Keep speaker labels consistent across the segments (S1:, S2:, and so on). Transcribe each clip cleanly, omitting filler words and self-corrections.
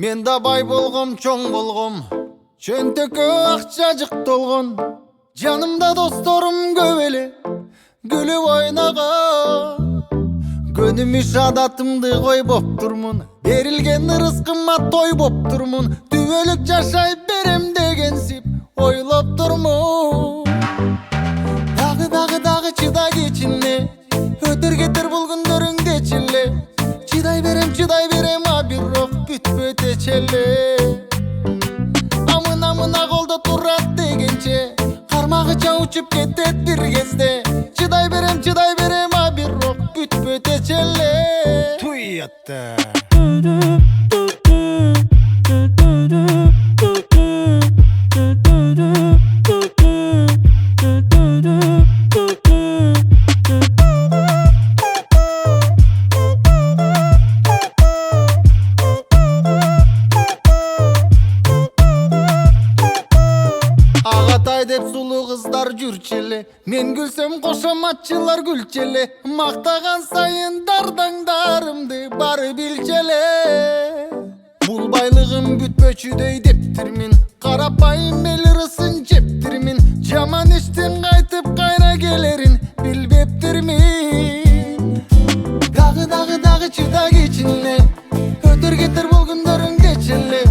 S1: Мен да бай болгом, чоң болгом, чөнтөккө акча жык толгон. Жанымда досторум көп эле, күлүп ойногон. Көнүм иш адатымды койбоп турмун, берилген ырыскыма той боп турмун. Түбөлүк жашай берем дегенсип ойлоп турмун. Дагы чыдай кечине, өтөр кетер бул күндөрүңдечи эле. Чыдай берем, а бирок бүтпөйт эчеле. Амына колдо турат дегенче, кармагыча учуп кетет бир кезде. Чыдай берем, а бирок бүтпөйт эчеле. Туй атта. Агатай деп сулуу кыздар жүрчеле, мен күлсөм кошоматчылар күлчеле. Мактаган сайын дардаңдарымды бары билчеле. Бул байлыгым бүтпөчүдөй дептирмин, карапайым эл ырысын жептирмин. Жаман иштен кайтып кайра келерин билбептирмин. Дагы чыдай кечине, өтөр кетер бул күндөрүңдечи эле.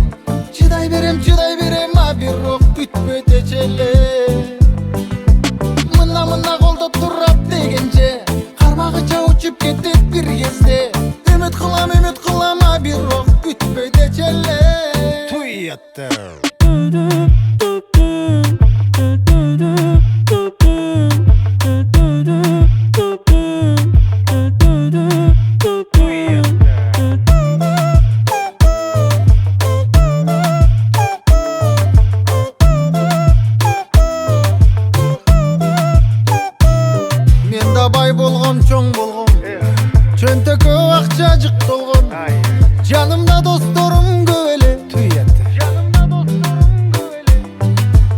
S1: Чыдай берем, а бирок бүтпөйт эчеле. Мына колдо турат дегенче, кармагыча учуп кетет бир кезде. Үмүт кылам, а бирок бүтпөйт эчеле. Туй атта. Бай болгом, чоң болгом, чөнтөккө акча жык толгон. Жанымда досторум көп эле.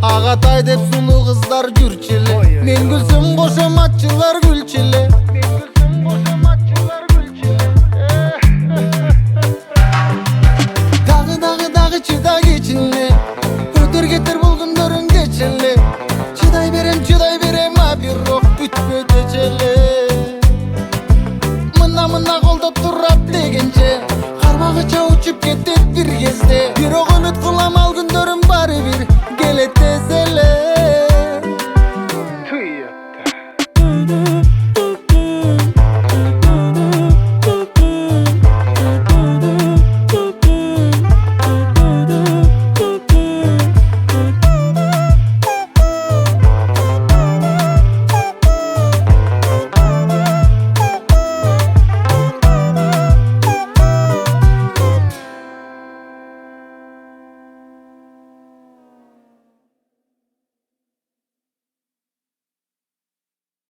S1: Агатай деп сулуу кыздар жүрчү эле, мен күлсөм кошоматчылар күлчү эле.